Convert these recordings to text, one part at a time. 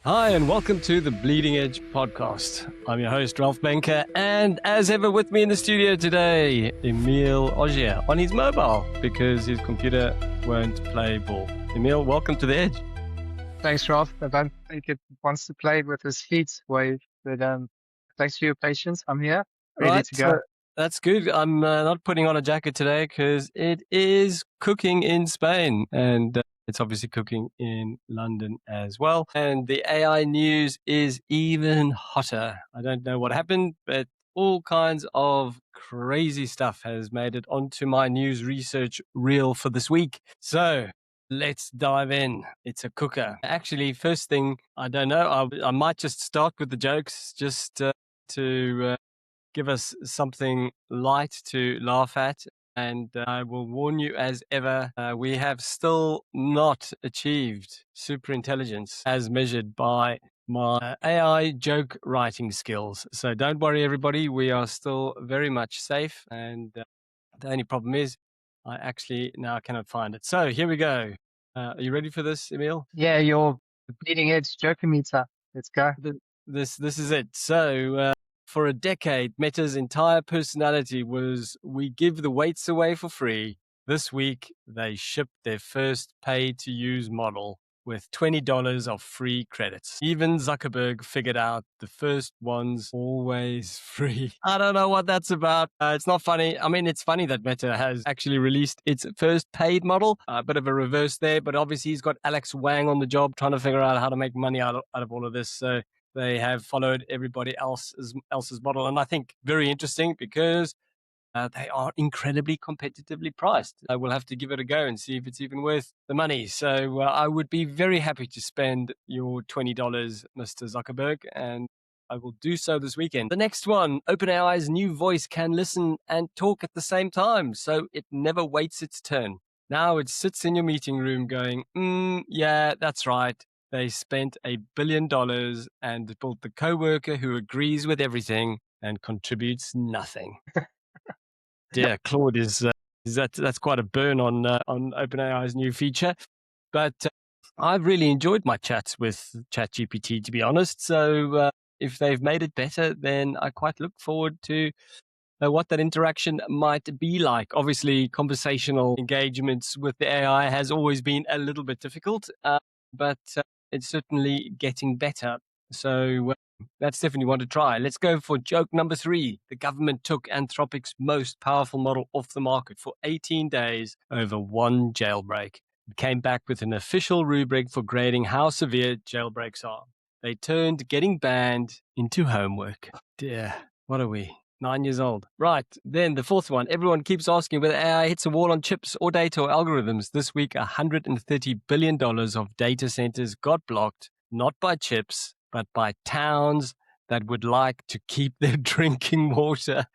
Hi, and welcome to the Bleeding Edge podcast. I'm your host, Ralph Benker, and as ever with me in the studio today, Emil Ogier on his mobile because his computer won't play ball. Emil, welcome to the Edge. Thanks, Ralph. I don't think it wants to play with his feet wave, but thanks for your patience. I'm here, ready Right, to so go. that's good. I'm not putting on a jacket today because it is cooking in Spain, and it's obviously cooking in London as well. And the AI news is even hotter. I don't know what happened, but all kinds of crazy stuff has made it onto my news research reel for this week. So let's dive in. It's a cooker. Actually, first thing, I don't know, I might just start with the jokes just to give us something light to laugh at. And I will warn you, as ever, we have still not achieved super intelligence as measured by my AI joke writing skills. So don't worry, everybody. We are still very much safe. And the only problem is I actually now cannot find it. So here we go. Are you ready for this, Emil? Yeah, your bleeding edge joker meter. Let's go. This is it. So for a decade, Meta's entire personality was we give the weights away for free. This week, they shipped their first pay-to-use model with $20 of free credits. Even Zuckerberg figured out the first one's always free. I don't know what that's about. It's not funny. I mean, it's funny that Meta has actually released its first paid model. A bit of a reverse there, but obviously he's got Alex Wang on the job trying to figure out how to make money out of all of this. So they have followed everybody else's model, and I think very interesting because they are incredibly competitively priced. I will have to give it a go and see if it's even worth the money. So I would be very happy to spend your $20, Mr. Zuckerberg, and I will do so this weekend. The next one, OpenAI's new voice can listen and talk at the same time, so it never waits its turn. Now it sits in your meeting room going, yeah, that's right. They spent $1 billion and built the coworker who agrees with everything and contributes nothing. Yeah, Claude is that's quite a burn on OpenAI's new feature, but I've really enjoyed my chats with ChatGPT, to be honest. So if they've made it better, then I quite look forward to what that interaction might be like. Obviously, conversational engagements with the AI has always been a little bit difficult, but it's certainly getting better. So that's definitely one to try. Let's go for joke number 3. The government took Anthropic's most powerful model off the market for 18 days over one jailbreak. It came back with an official rubric for grading how severe jailbreaks are. They turned getting banned into homework. Dear, what are we? 9 years old. Right. Then the fourth one. Everyone keeps asking whether AI hits a wall on chips or data or algorithms. This week, $130 billion of data centers got blocked, not by chips, but by towns that would like to keep their drinking water.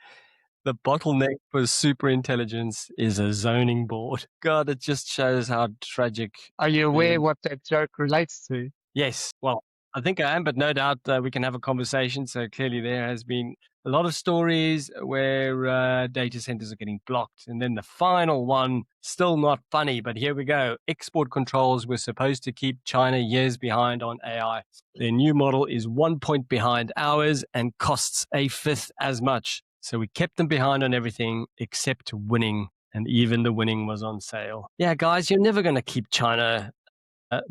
The bottleneck for superintelligence is a zoning board. God, it just shows how tragic. Are you aware what that joke relates to? Yes. Well, I think I am, but no doubt we can have a conversation. So clearly, there has been a lot of stories where data centers are getting blocked. And then the final one, still not funny, but here we go. Export controls were supposed to keep China years behind on AI. Their new model is 1 point behind ours and costs a fifth as much. So we kept them behind on everything except winning. And even the winning was on sale. Yeah, guys, you're never going to keep China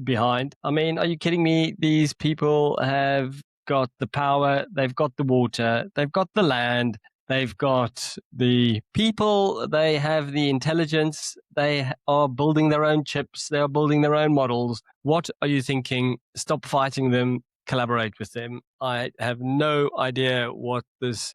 behind. I mean, are you kidding me? These people have got the power, they've got the water, they've got the land, they've got the people, they have the intelligence, they are building their own chips, they are building their own models. What are you thinking? Stop fighting them. Collaborate with them. I have no idea what this,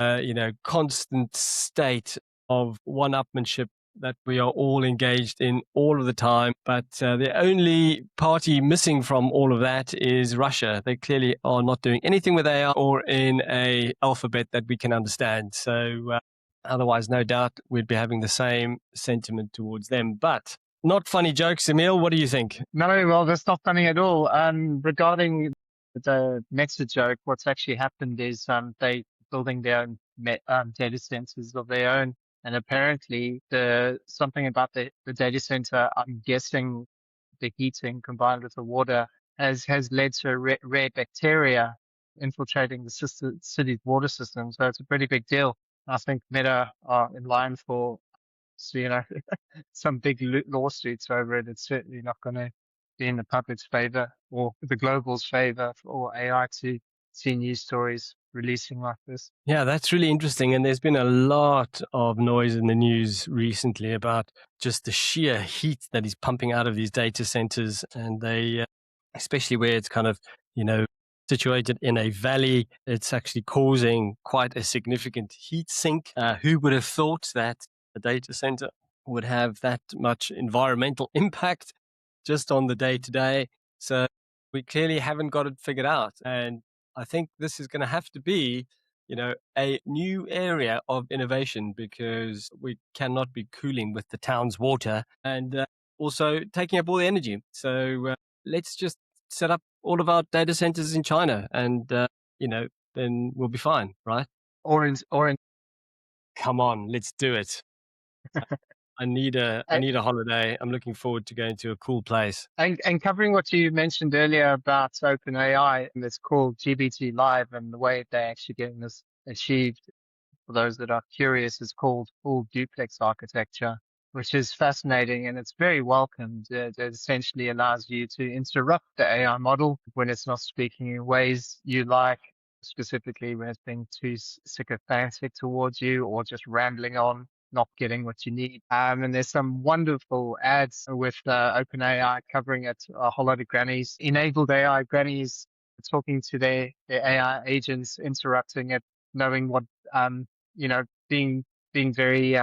constant state of one-upmanship that we are all engaged in all of the time. But the only party missing from all of that is Russia. They clearly are not doing anything with AI or in a alphabet that we can understand. So otherwise, no doubt we'd be having the same sentiment towards them. But not funny jokes, Emil. What do you think? No, well, that's not funny at all. Regarding the Meta joke, what's actually happened is they building their own data centers of their own. And apparently something about the data center, I'm guessing the heating combined with the water has led to a rare bacteria infiltrating the city's water system. So it's a pretty big deal. I think Meta are in line for, so, some big lawsuits over it. It's certainly not going to be in the public's favor or the global's favor for AI to see news stories releasing like this. Yeah, that's really interesting. And there's been a lot of noise in the news recently about just the sheer heat that is pumping out of these data centers. And they, especially where it's kind of, situated in a valley, it's actually causing quite a significant heat sink. Who would have thought that a data center would have that much environmental impact just on the day to day? So we clearly haven't got it figured out. And I think this is going to have to be, a new area of innovation, because we cannot be cooling with the town's water and also taking up all the energy. So let's just set up all of our data centers in China, and then we'll be fine, right? Or in Come on, let's do it. I need a holiday. I'm looking forward to going to a cool place. And covering what you mentioned earlier about OpenAI, and it's called GPT Live, and the way they're actually getting this achieved, for those that are curious, is called full duplex architecture, which is fascinating and it's very welcomed. It essentially allows you to interrupt the AI model when it's not speaking in ways you like, specifically when it's being too sycophantic towards you or just rambling on, not getting what you need. And there's some wonderful ads with OpenAI covering it, a whole lot of grannies, enabled AI grannies talking to their AI agents, interrupting it, knowing what, you know, being very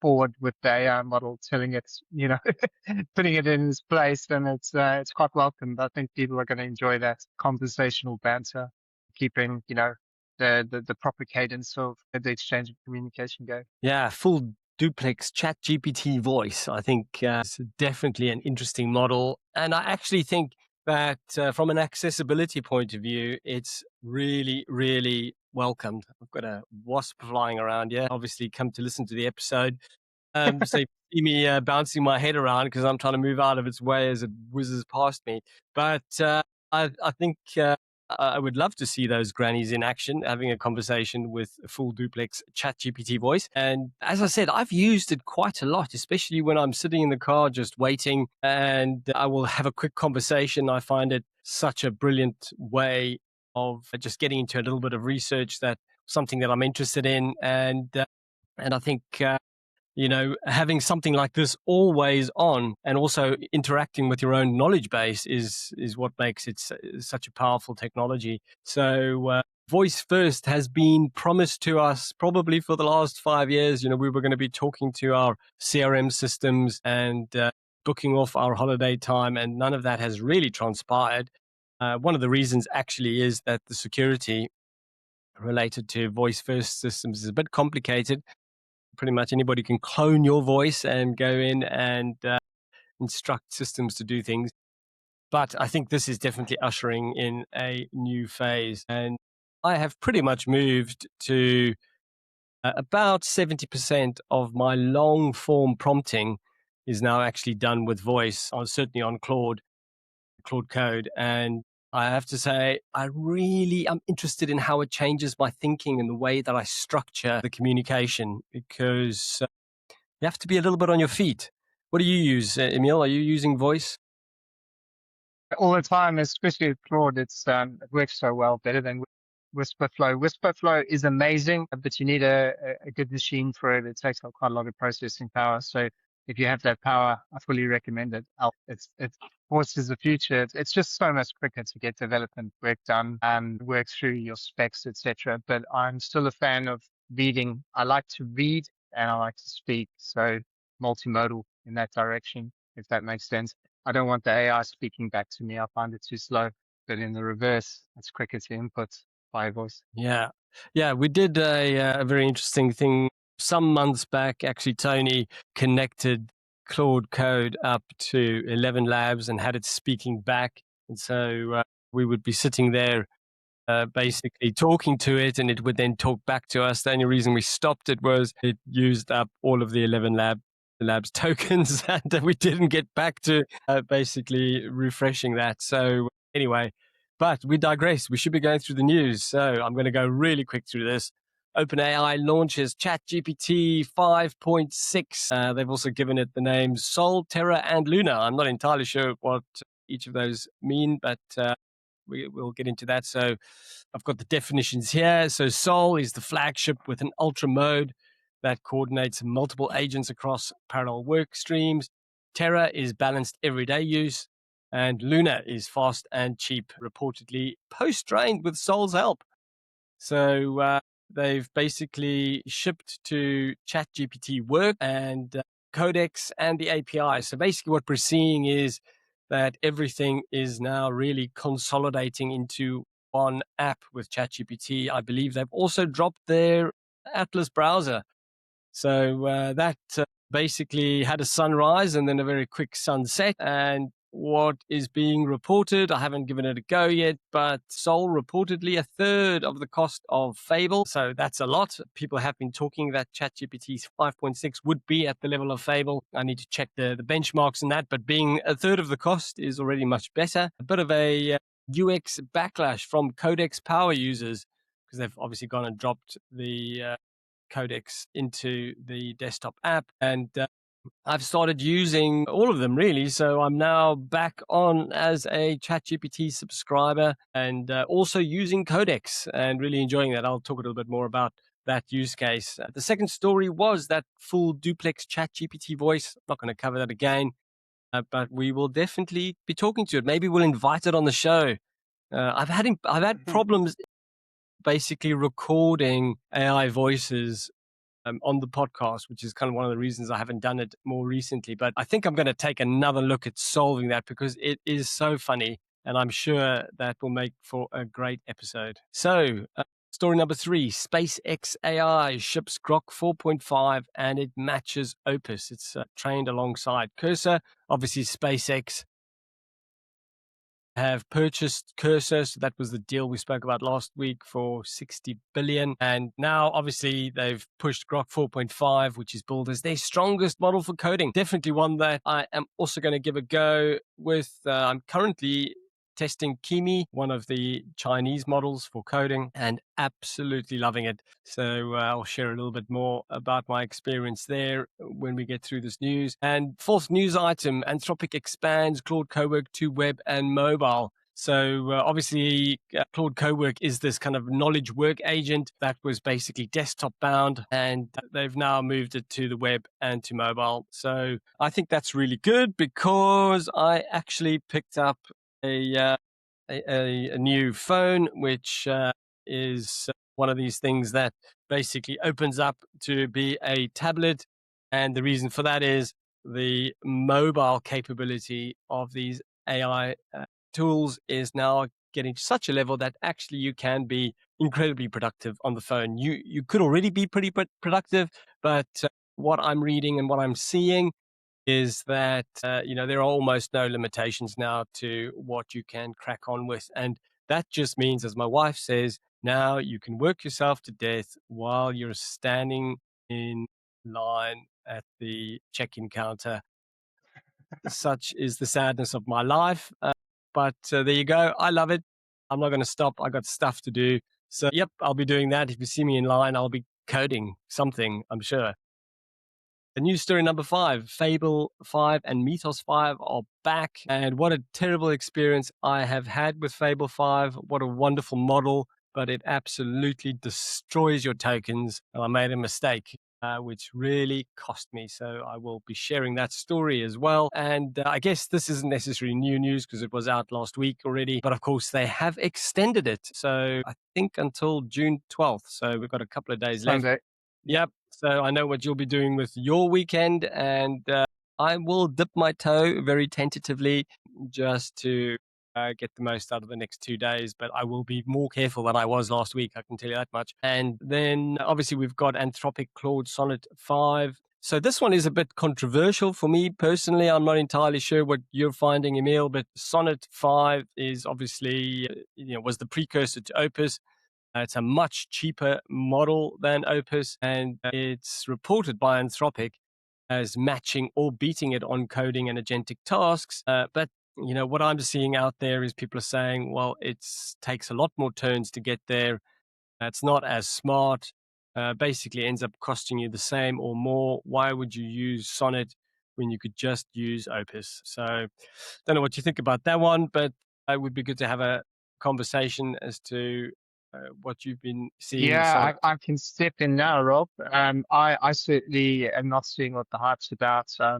forward with the AI model, telling it, putting it in its place, and it's quite welcomed. I think people are going to enjoy that conversational banter, keeping the proper cadence of the exchange of communication going. Yeah, full duplex chat GPT voice, I think is definitely an interesting model. And I actually think that from an accessibility point of view, it's really, really welcomed. I've got a wasp flying around here. Obviously, come to listen to the episode. So you see me bouncing my head around because I'm trying to move out of its way as it whizzes past me. But I think I would love to see those grannies in action, having a conversation with a full duplex chat GPT voice. And as I said, I've used it quite a lot, especially when I'm sitting in the car just waiting and I will have a quick conversation. I find it such a brilliant way of just getting into a little bit of research, that something that I'm interested in. And I think having something like this always on and also interacting with your own knowledge base is what makes it such a powerful technology. So voice first has been promised to us probably for the last 5 years. We were going to be talking to our CRM systems and booking off our holiday time, and none of that has really transpired. One of the reasons actually is that the security related to voice first systems is a bit complicated. Pretty much anybody can clone your voice and go in and instruct systems to do things. But I think this is definitely ushering in a new phase. And I have pretty much moved to about 70% of my long form prompting is now actually done with voice, or certainly on Claude Code. And I have to say, I really am interested in how it changes my thinking and the way that I structure the communication, because you have to be a little bit on your feet. What do you use, Emil? Are you using voice? All the time, especially with Claude. It works so well, better than Whisperflow. Whisperflow is amazing, but you need a good machine for it. It takes up quite a lot of processing power. So if you have that power, I fully recommend it. It forces the future. It's just so much quicker to get development work done and work through your specs, etc. But I'm still a fan of reading. I like to read and I like to speak. So multimodal in that direction, if that makes sense. I don't want the AI speaking back to me. I find it too slow. But in the reverse, it's quicker to input by voice. Yeah. Yeah, we did a very interesting thing some months back. Actually, Tony connected Claude Code up to 11 Labs and had it speaking back. And so we would be sitting there basically talking to it, and it would then talk back to us. The only reason we stopped it was it used up all of the 11 Labs tokens, and we didn't get back to basically refreshing that. So Anyway, but we digress. We should be going through the news. So I'm going to go really quick through this. OpenAI launches ChatGPT 5.6. They've also given it the names Sol, Terra, and Luna. I'm not entirely sure what each of those mean, but we'll get into that. So I've got the definitions here. So Sol is the flagship with an ultra mode that coordinates multiple agents across parallel work streams. Terra is balanced everyday use. And Luna is fast and cheap, reportedly post-trained with Sol's help. So they've basically shipped to ChatGPT Work and Codex and the API. So basically what we're seeing is that everything is now really consolidating into one app with ChatGPT. I believe they've also dropped their Atlas browser. So that basically had a sunrise and then a very quick sunset. And what is being reported, I haven't given it a go yet, but Sol reportedly a third of the cost of Fable. So that's a lot. People have been talking that ChatGPT 5.6 would be at the level of Fable. I need to check the benchmarks in that, but being a third of the cost is already much better. A bit of a UX backlash from Codex power users because they've obviously gone and dropped the Codex into the desktop app. And I've started using all of them really. So I'm now back on as a ChatGPT subscriber and also using Codex and really enjoying that. I'll talk a little bit more about that use case. The second story was that full duplex ChatGPT voice. I'm not going to cover that again, but we will definitely be talking to it. Maybe we'll invite it on the show. I've had problems basically recording AI voices on the podcast, which is kind of one of the reasons I haven't done it more recently. But I think I'm going to take another look at solving that because it is so funny. And I'm sure that will make for a great episode. So, story number 3, SpaceX AI ships Grok 4.5 and it matches Opus. It's trained alongside Cursor. Obviously, SpaceX have purchased Cursor. So that was the deal we spoke about last week for 60 billion. And now obviously they've pushed Grok 4.5, which is billed as their strongest model for coding. Definitely one that I am also going to give a go with. I'm currently testing Kimi, one of the Chinese models for coding, and absolutely loving it. So I'll share a little bit more about my experience there when we get through this news. And fourth news item, Anthropic expands Claude Cowork to web and mobile. So obviously, Claude Cowork is this kind of knowledge work agent that was basically desktop bound, and they've now moved it to the web and to mobile. So I think that's really good because I actually picked up a new phone, which is one of these things that basically opens up to be a tablet. And the reason for that is the mobile capability of these AI tools is now getting to such a level that actually you can be incredibly productive on the phone. You could already be pretty productive, but what I'm reading and what I'm seeing is that there are almost no limitations now to what you can crack on with. And that just means, as my wife says, now you can work yourself to death while you're standing in line at the check-in counter. Such is the sadness of my life. But there you go. I love it. I'm not going to stop. I got stuff to do. So, yep, I'll be doing that. If you see me in line, I'll be coding something, I'm sure. The news story number 5, Fable 5 and Mythos 5 are back. And what a terrible experience I have had with Fable 5. What a wonderful model, but it absolutely destroys your tokens. And I made a mistake, which really cost me. So I will be sharing that story as well. And I guess this isn't necessarily new news because it was out last week already. But of course, they have extended it. So I think until June 12th. So we've got a couple of days left. Sunday. Yep. So I know what you'll be doing with your weekend, and I will dip my toe very tentatively just to get the most out of the next 2 days. But I will be more careful than I was last week, I can tell you that much. And then obviously we've got Anthropic Claude Sonnet 5. So this one is a bit controversial for me personally. I'm not entirely sure what you're finding, Emil, but Sonnet 5 is obviously, was the precursor to Opus. It's a much cheaper model than Opus, and it's reported by Anthropic as matching or beating it on coding and agentic tasks. But What I'm seeing out there is people are saying, well, it takes a lot more turns to get there. It's not as smart. Basically, ends up costing you the same or more. Why would you use Sonnet when you could just use Opus? So, don't know what you think about that one, but it would be good to have a conversation as to what you've been seeing with Sonnet. Yeah, I can step in now, Rob. I certainly am not seeing what the hype's about. I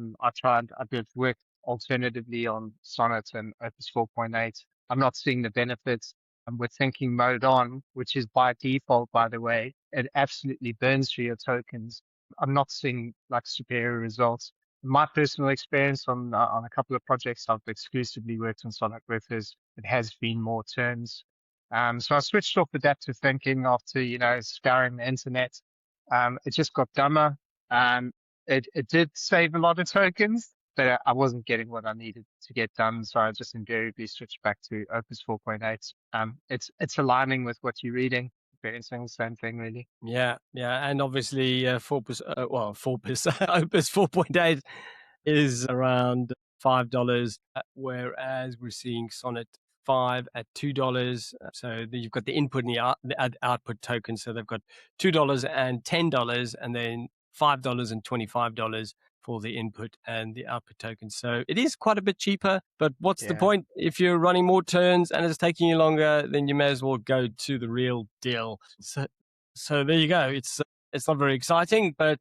did work alternatively on Sonnet and Opus 4.8. I'm not seeing the benefits. And with thinking mode on, which is by default, by the way, it absolutely burns through your tokens. I'm not seeing like superior results. My personal experience on a couple of projects I've exclusively worked on Sonnet with is it has been more turns. So I switched off adaptive thinking after, scouring the internet. It just got dumber. Um, it did save a lot of tokens, but I wasn't getting what I needed to get done. So I just invariably switched back to Opus 4.8. It's aligning with what you're reading. Experiencing the same thing, really. Yeah, yeah, and obviously 4%, well, 4%, Opus 4.8 is around $5, whereas we're seeing Sonnet 5 at $2. So you've got the input and the output token. So they've got $2 and $10, and then $5 and $25 for the input and the output token. So it is quite a bit cheaper, but what's the Yeah. point? If you're running more turns and it's taking you longer, then you may as well go to the real deal. So there you go. It's not very exciting, but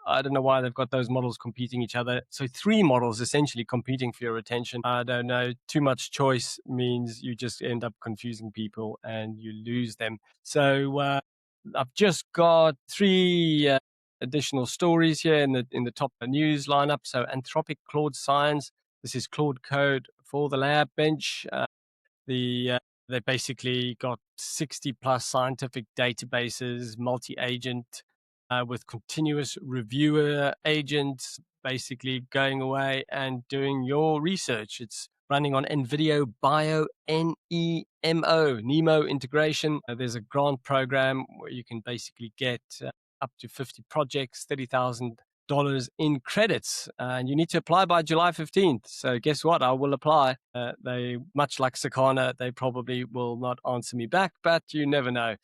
I don't know why they've got those models competing each other. So three models essentially competing for your attention. I don't know. Too much choice means you just end up confusing people and you lose them. So I've just got three additional stories here in the top news lineup. So Anthropic Claude Science. This is Claude code for the lab bench. The They basically got 60 plus scientific databases, multi-agent with continuous reviewer agents, basically going away and doing your research. It's running on NVIDIA Bio NEMO integration. There's a grant program where you can basically get up to 50 projects, $30,000 in credits, and you need to apply by July 15th. So guess what? I will apply. They, much like Sakana, they probably will not answer me back, but you never know.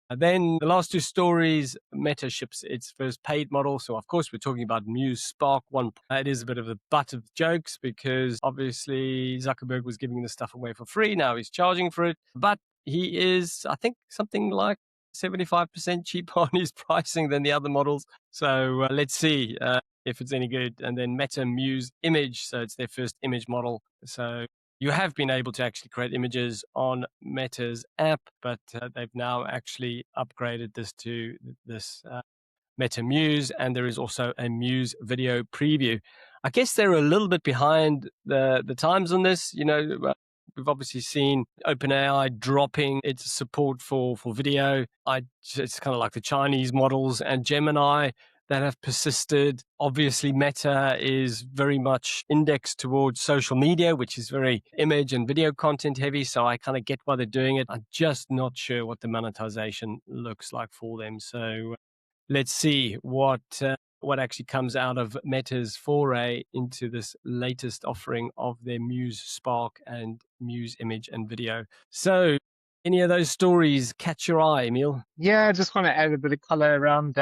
And then the last two stories, Meta ships its first paid model. So, of course, we're talking about Muse Spark 1. It is a bit of the butt of jokes because obviously Zuckerberg was giving this stuff away for free. Now he's charging for it. But he is, I think, something like 75% cheaper on his pricing than the other models. So let's see if it's any good. And then Meta Muse Image. So it's their first image model. So you have been able to actually create images on Meta's app, but they've now actually upgraded this to this Meta Muse, and there is also a Muse video preview. I guess they're a little bit behind the times on this. We've obviously seen OpenAI dropping its support for video. It's kind of like the Chinese models and Gemini that have persisted. Obviously, Meta is very much indexed towards social media, which is very image and video content heavy. So I kind of get why they're doing it. I'm just not sure what the monetization looks like for them. So let's see what actually comes out of Meta's foray into this latest offering of their Muse Spark and Muse Image and Video. So, any of those stories catch your eye, Emil? Yeah, I just want to add a bit of color around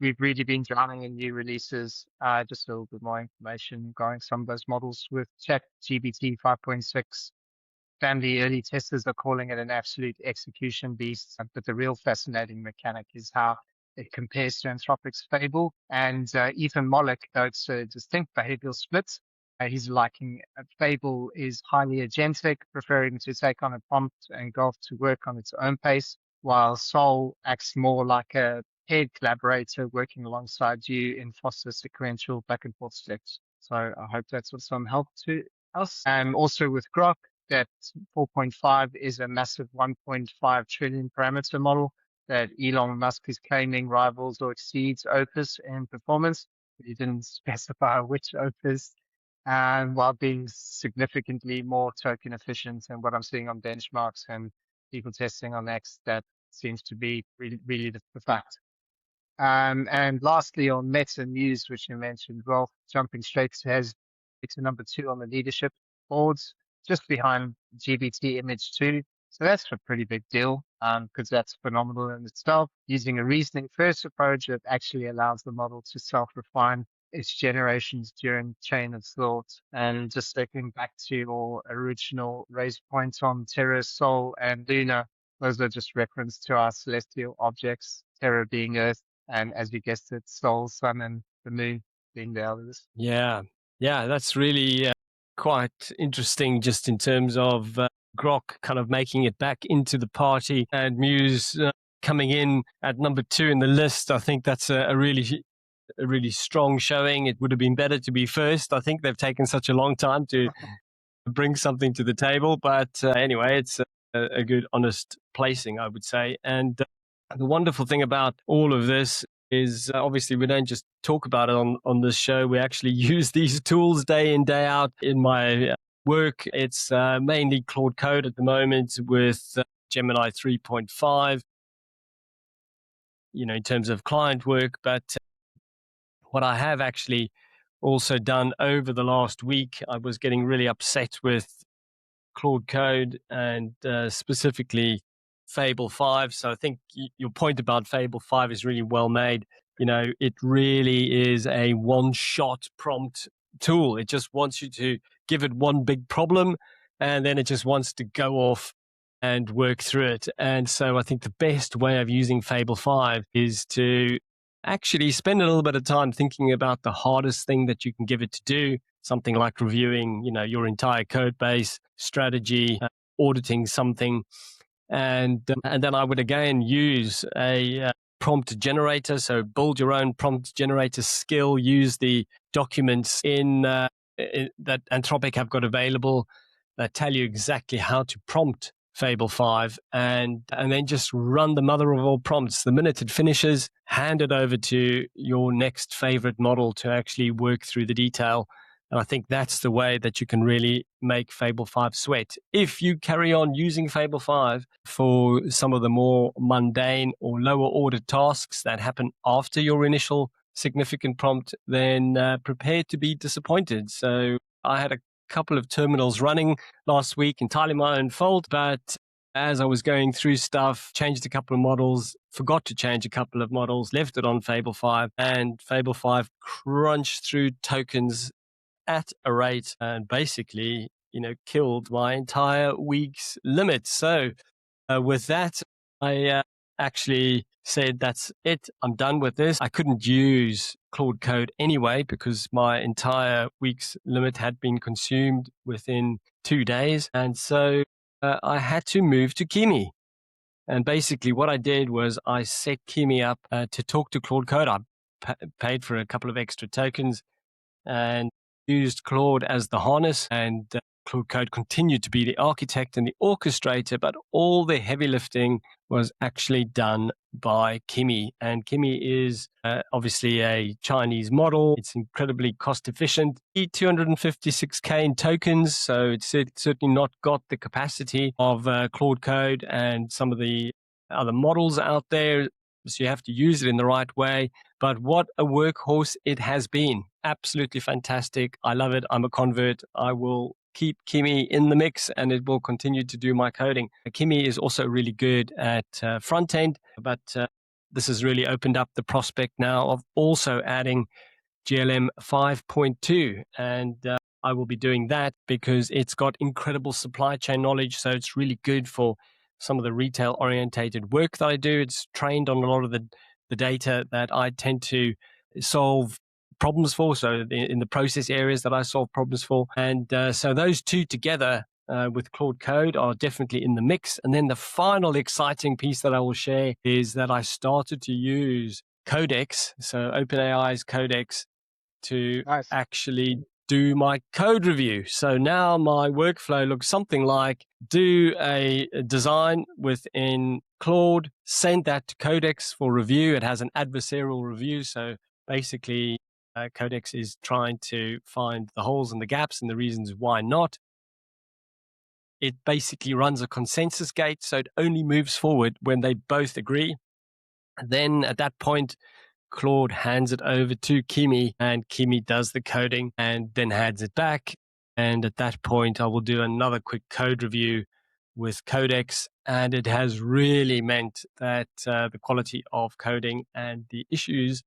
we've really been drowning in new releases. Just a little bit more information going some of those models with Chat GPT 5.6. Family early testers are calling it an absolute execution beast. But the real fascinating mechanic is how it compares to Anthropic's Fable. And Ethan Mollick notes a distinct behavioral split. He's liking Fable is highly agentic, preferring to take on a prompt and go off to work on its own pace, while Soul acts more like a paired collaborator working alongside you in foster sequential back and forth steps. So I hope that's of some help to us. Also with Grok, that 4.5 is a massive 1.5 trillion parameter model that Elon Musk is claiming rivals or exceeds Opus in performance. He didn't specify which Opus, while being significantly more token efficient. And what I'm seeing on benchmarks and people testing on X, that seems to be really the fact. And lastly, on Meta News, which you mentioned, well, jumping straight to to number 2 on the leadership boards, just behind GPT Image 2. So that's a pretty big deal because that's phenomenal in itself. Using a reasoning first approach that actually allows the model to self-refine its generations during chain of thought. And just circling back to your original raised points on Terra, Sol, and Luna, those are just reference to our celestial objects, Terra being Earth, and as you guessed it, Sol, Sun, and the Moon being the others. Yeah, yeah, that's really quite interesting just in terms of Grok kind of making it back into the party and Muse coming in at number 2 in the list. I think that's a really strong showing. It would have been better to be first. I think they've taken such a long time to bring something to the table. But anyway, it's a good, honest placing, I would say. And the wonderful thing about all of this is obviously we don't just talk about it on this show. We actually use these tools day in, day out in my work. It's mainly Claude Code at the moment with Gemini 3.5, in terms of client work. But what I have actually also done over the last week, I was getting really upset with Claude Code and specifically Fable 5. So I think your point about Fable 5 is really well made. It really is a one-shot prompt tool. It just wants you to give it one big problem, and then it just wants to go off and work through it. And so I think the best way of using Fable 5 is to actually spend a little bit of time thinking about the hardest thing that you can give it to do, something like reviewing, your entire code base, strategy, auditing something. And then I would again use a prompt generator. So build your own prompt generator skill, use the documents that Anthropic have got available that tell you exactly how to prompt Fable 5 and then just run the mother of all prompts. The minute it finishes, hand it over to your next favorite model to actually work through the detail. And I think that's the way that you can really make Fable 5 sweat. If you carry on using Fable 5 for some of the more mundane or lower order tasks that happen after your initial significant prompt, then prepare to be disappointed. So I had a couple of terminals running last week, entirely my own fault, but as I was going through stuff, changed a couple of models, forgot to change a couple of models, left it on Fable 5, and Fable 5 crunched through tokens at a rate and basically, killed my entire week's limit. So with that, I actually said, that's it. I'm done with this. I couldn't use Claude Code anyway because my entire week's limit had been consumed within 2 days. And so I had to move to Kimi. And basically what I did was I set Kimi up to talk to Claude Code. I paid for a couple of extra tokens and used Claude as the harness, and Claude Code continued to be the architect and the orchestrator, but all the heavy lifting was actually done by Kimi. And Kimi is obviously a Chinese model. It's incredibly cost efficient. 256K in tokens, so it's certainly not got the capacity of Claude Code and some of the other models out there. So you have to use it in the right way. But what a workhorse it has been. Absolutely fantastic. I love it. I'm a convert. I will keep Kimi in the mix and it will continue to do my coding. Kimi is also really good at front end, but this has really opened up the prospect now of also adding GLM 5.2. And I will be doing that because it's got incredible supply chain knowledge. So it's really good for some of the retail orientated work that I do. It's trained on a lot of the data that I tend to solve problems for. So in the process areas that I solve problems for. And so those two together with Claude Code are definitely in the mix. And then the final exciting piece that I will share is that I started to use Codex, so OpenAI's Codex, to Nice. actually do my code review. So now my workflow looks something like do a design within Claude, send that to Codex for review. It has an adversarial review. So basically, Codex is trying to find the holes and the gaps and the reasons why not. It basically runs a consensus gate. So it only moves forward when they both agree. Then at that point, Claude hands it over to Kimi, and Kimi does the coding and then hands it back. And at that point, I will do another quick code review with Codex, and it has really meant that the quality of coding and the issues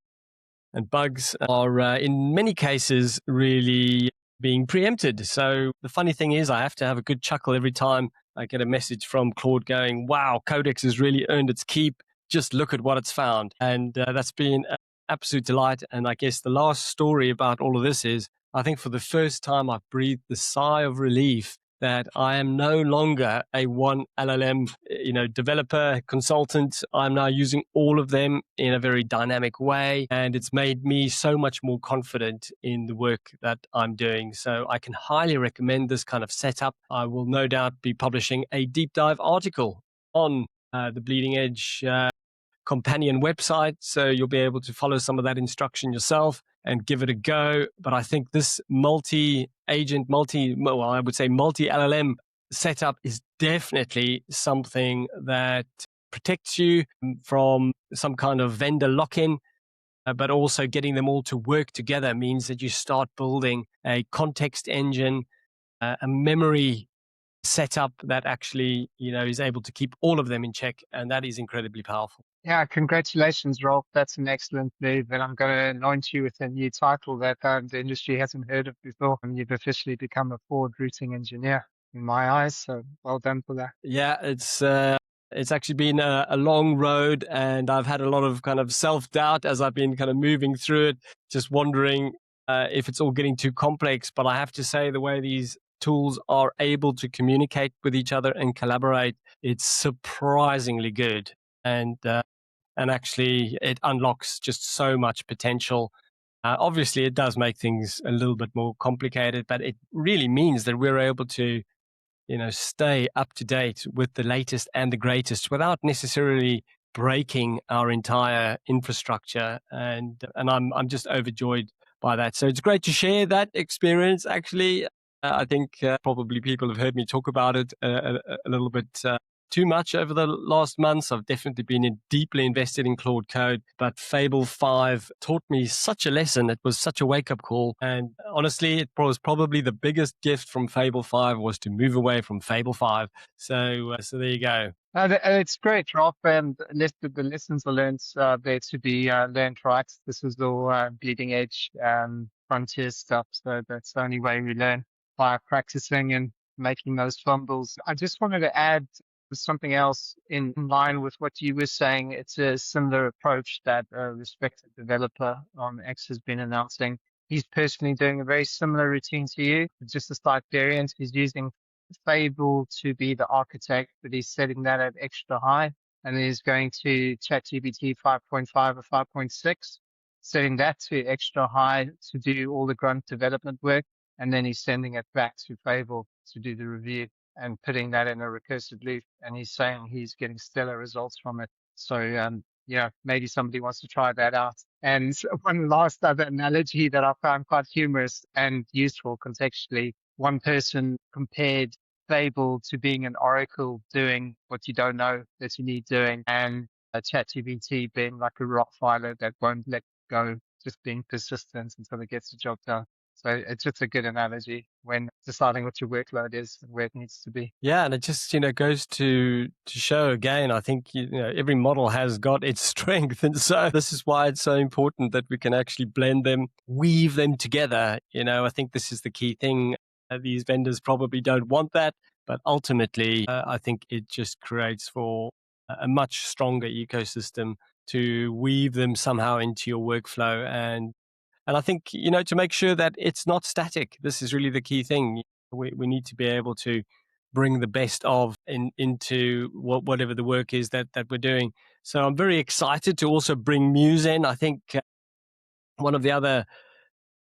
and bugs are in many cases really being preempted. So the funny thing is, I have to have a good chuckle every time I get a message from Claude going, wow, Codex has really earned its keep. Just look at what it's found. And that's been an absolute delight. And I guess the last story about all of this is, I think for the first time, I've breathed the sigh of relief that I am no longer a one LLM, developer, consultant. I'm now using all of them in a very dynamic way, and it's made me so much more confident in the work that I'm doing. So I can highly recommend this kind of setup. I will no doubt be publishing a deep dive article on the Bleeding Edge companion website, so you'll be able to follow some of that instruction yourself and give it a go. But I think this multi-agent, I would say multi-LLM setup is definitely something that protects you from some kind of vendor lock-in, but also getting them all to work together means that you start building a context engine, a memory setup that actually, is able to keep all of them in check. And that is incredibly powerful. Yeah, congratulations, Rolf. That's an excellent move. And I'm going to anoint you with a new title that the industry hasn't heard of before. And you've officially become a forward routing engineer in my eyes. So well done for that. Yeah, it's actually been a long road, and I've had a lot of kind of self-doubt as I've been kind of moving through it, just wondering if it's all getting too complex. But I have to say, the way these tools are able to communicate with each other and collaborate, it's surprisingly good. And actually, it unlocks just so much potential. Obviously, it does make things a little bit more complicated, but it really means that we're able to, stay up to date with the latest and the greatest without necessarily breaking our entire infrastructure. And I'm just overjoyed by that. So it's great to share that experience. Actually, I think probably people have heard me talk about it a little bit too much over the last months. I've definitely been deeply invested in Claude Code, but Fable 5 taught me such a lesson. It was such a wake-up call. And honestly, it was probably the biggest gift from Fable 5 was to move away from Fable 5. So there you go. It's great, Rolf, and the lessons are learned there to be learned right. This is all bleeding edge frontier stuff. So that's the only way we learn, by practicing and making those fumbles. I just wanted to add something else in line with what you were saying. It's a similar approach that a respected developer on X has been announcing. He's personally doing a very similar routine to you, just a slight variant. He's using Fable to be the architect, but he's setting that at extra high. And he's going to ChatGPT 5.5 or 5.6, setting that to extra high to do all the grunt development work. And then he's sending it back to Fable to do the review and putting that in a recursive loop. And he's saying he's getting stellar results from it. So, maybe somebody wants to try that out. And one last other analogy that I found quite humorous and useful contextually. One person compared Fable to being an oracle doing what you don't know that you need doing, and a ChatGPT being like a Rottweiler that won't let go, just being persistent until it gets the job done. So it's just a good analogy when deciding what your workload is and where it needs to be. Yeah, and it just goes to show again. I think every model has got its strength, and so this is why it's so important that we can actually blend them, weave them together. I think this is the key thing. These vendors probably don't want that, but ultimately, I think it just creates for a much stronger ecosystem to weave them somehow into your workflow. And I think, to make sure that it's not static, this is really the key thing. We need to be able to bring the best of into whatever the work is that we're doing. So I'm very excited to also bring Muse in. I think one of the other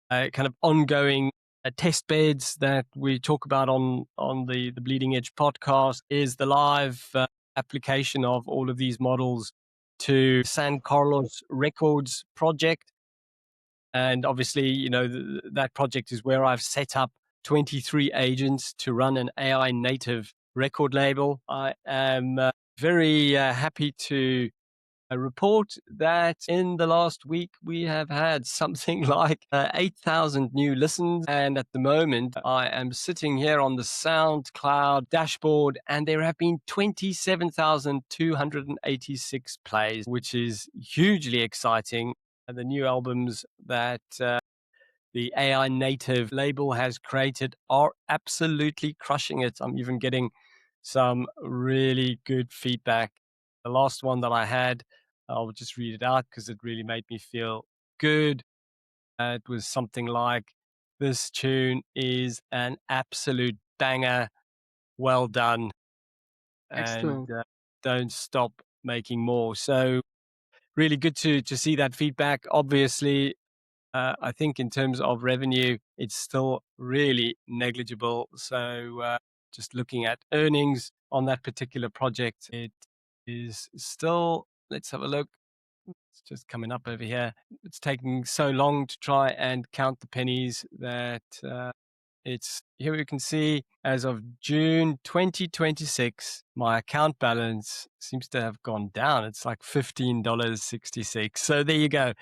kind of ongoing test beds that we talk about on the Bleeding Edge podcast is the live application of all of these models to San Carlos Records project. And obviously, that project is where I've set up 23 agents to run an AI native record label. I am very happy to report that in the last week we have had something like 8,000 new listens. And at the moment, I am sitting here on the SoundCloud dashboard, and there have been 27,286 plays, which is hugely exciting. And the new albums that the AI native label has created are absolutely crushing it. I'm even getting some really good feedback. The last one that I had, I'll just read it out because it really made me feel good. It was something like, "This tune is an absolute banger. Well done. And Excellent. don't stop making more." So, really good to see that feedback. Obviously, I think in terms of revenue, it's still really negligible. So just looking at earnings on that particular project, it is still, let's have a look. It's just coming up over here. It's taking so long to try and count the pennies that it's here. We can see as of June 2026, my account balance seems to have gone down. It's like $15.66. So there you go.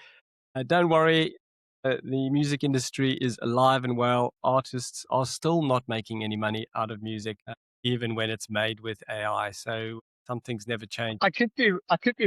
Don't worry, the music industry is alive and well. Artists are still not making any money out of music, even when it's made with AI. So some things never change. I could be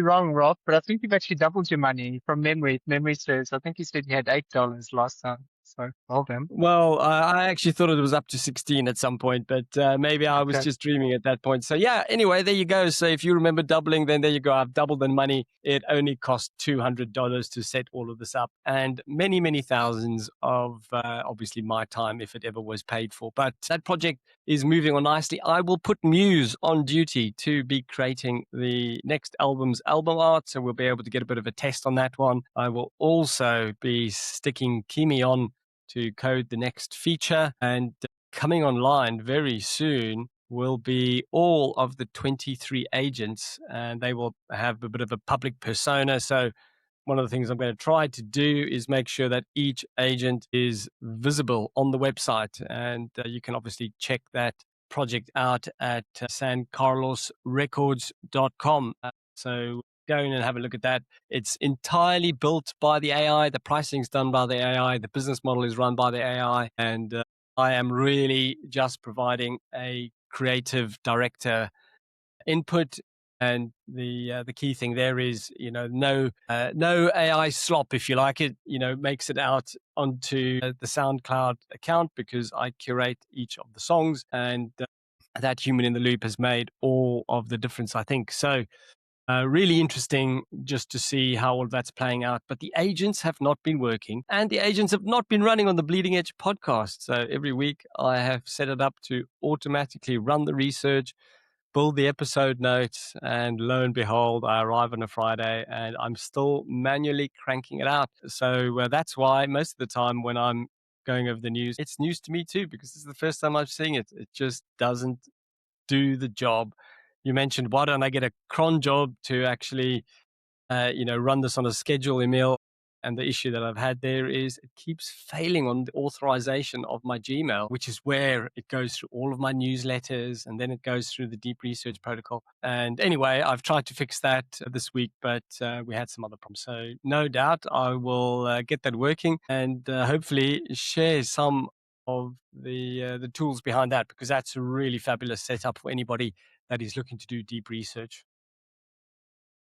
wrong, Rob, but I think you've actually doubled your money from memory. Memory serves. I think you said you had $8 last time. So well done. Well, I actually thought it was up to 16 at some point, but maybe I was Okay. just dreaming at that point. So yeah, anyway, there you go. So if you remember doubling, then there you go. I've doubled the money. It only cost $200 to set all of this up, and many, many thousands of obviously my time if it ever was paid for. But that project is moving on nicely. I will put Muse on duty to be creating the next album's album art, so we'll be able to get a bit of a test on that one. I will also be sticking Kimi on to code the next feature. And coming online very soon will be all of the 23 agents, and they will have a bit of a public persona. So one of the things I'm going to try to do is make sure that each agent is visible on the website. And you can obviously check that project out at sancarlosrecords.com. So go in and have a look at that. It's entirely built by the AI. The pricing's done by the AI. The business model is run by the AI. And I am really just providing a creative director input. And the key thing there is, no AI slop, if you like it, makes it out onto the SoundCloud account, because I curate each of the songs, and that human in the loop has made all of the difference, I think. So really interesting just to see how all that's playing out. But the agents have not been working, and the agents have not been running on the Bleeding Edge podcast. So every week I have set it up to automatically run the research, build the episode notes, and lo and behold, I arrive on a Friday and I'm still manually cranking it out. So that's why most of the time when I'm going over the news, it's news to me too, because this is the first time I'm seeing it. It just doesn't do the job. You mentioned, why don't I get a cron job to actually run this on a schedule email? And the issue that I've had there is it keeps failing on the authorization of my Gmail, which is where it goes through all of my newsletters, and then it goes through the deep research protocol. And anyway, I've tried to fix that this week, but we had some other problems. So no doubt I will get that working, and hopefully share some of the tools behind that, because that's a really fabulous setup for anybody that is looking to do deep research.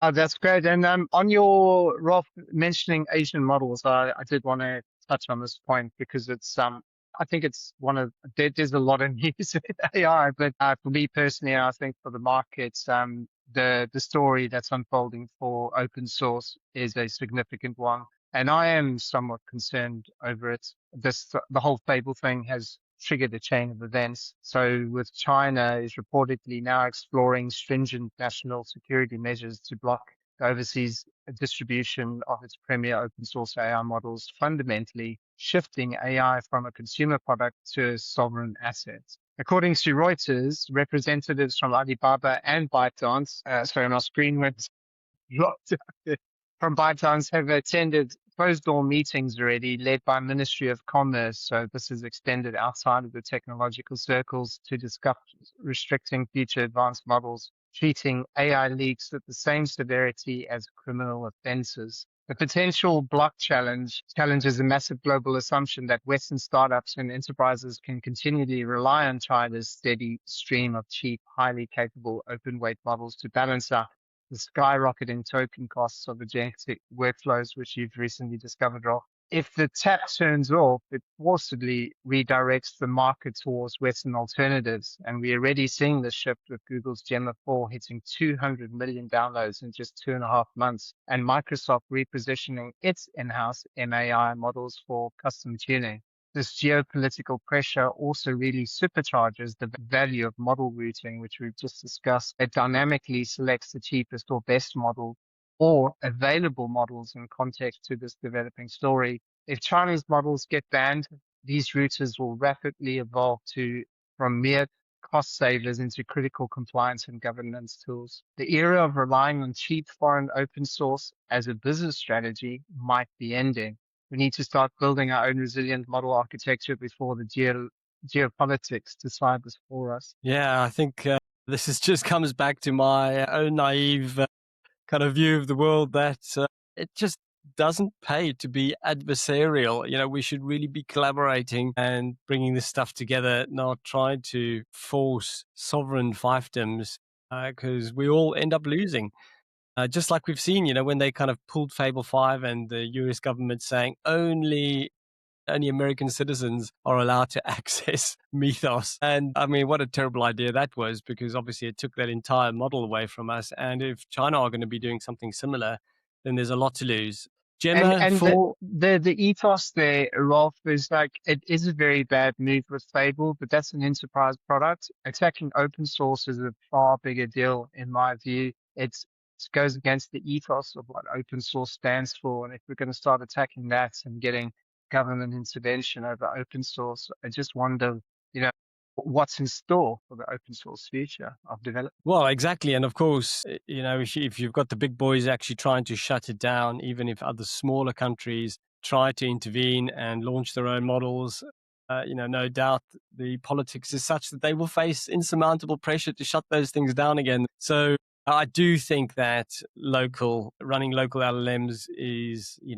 Oh, that's great. And on your Rob mentioning Asian models, I did want to touch on this point because it's I think it's there's a lot of news with AI, but for me personally, I think for the markets, the story that's unfolding for open source is a significant one, and I am somewhat concerned over it. The whole Fable thing has triggered a chain of events. So with China is reportedly now exploring stringent national security measures to block the overseas distribution of its premier open source AI models, fundamentally shifting AI from a consumer product to a sovereign asset. According to Reuters, representatives from Alibaba and ByteDance, sorry, my screen went locked from ByteDance have attended closed-door meetings already led by Ministry of Commerce. So this is extended outside of the technological circles to discuss restricting future advanced models treating AI leaks with the same severity as criminal offenses. The potential block challenge challenges a massive global assumption that Western startups and enterprises can continually rely on China's steady stream of cheap, highly capable open weight models to balance out the skyrocketing token costs of agentic workflows, which you've recently discovered, Rolf. If the tap turns off, it forcibly redirects the market towards Western alternatives. And we're already seeing this shift with Google's Gemma 4 hitting 200 million downloads in just 2.5 months, and Microsoft repositioning its in-house MAI models for custom tuning. This geopolitical pressure also really supercharges the value of model routing, which we've just discussed. It dynamically selects the cheapest or best model or available models in context to this developing story. If Chinese models get banned, these routers will rapidly evolve from mere cost savers into critical compliance and governance tools. The era of relying on cheap foreign open source as a business strategy might be ending. We need to start building our own resilient model architecture before the geopolitics decide this for us. Yeah, I think this just comes back to my own naive kind of view of the world that it just doesn't pay to be adversarial. We should really be collaborating and bringing this stuff together, not trying to force sovereign fiefdoms, because we all end up losing. Just like we've seen, when they kind of pulled Fable 5 and the US government saying only American citizens are allowed to access Mythos. And I mean, what a terrible idea that was, because obviously it took that entire model away from us. And if China are going to be doing something similar, then there's a lot to lose. And Gemma and for the ethos there, Rolf, is like it is a very bad move with Fable, but that's an enterprise product. Attacking open source is a far bigger deal, in my view. It goes against the ethos of what open source stands for. And if we're going to start attacking that and getting government intervention over open source, I just wonder, what's in store for the open source future of development. Well, exactly. And of course, if you've got the big boys actually trying to shut it down, even if other smaller countries try to intervene and launch their own models, no doubt the politics is such that they will face insurmountable pressure to shut those things down again. So I do think that running local LLMs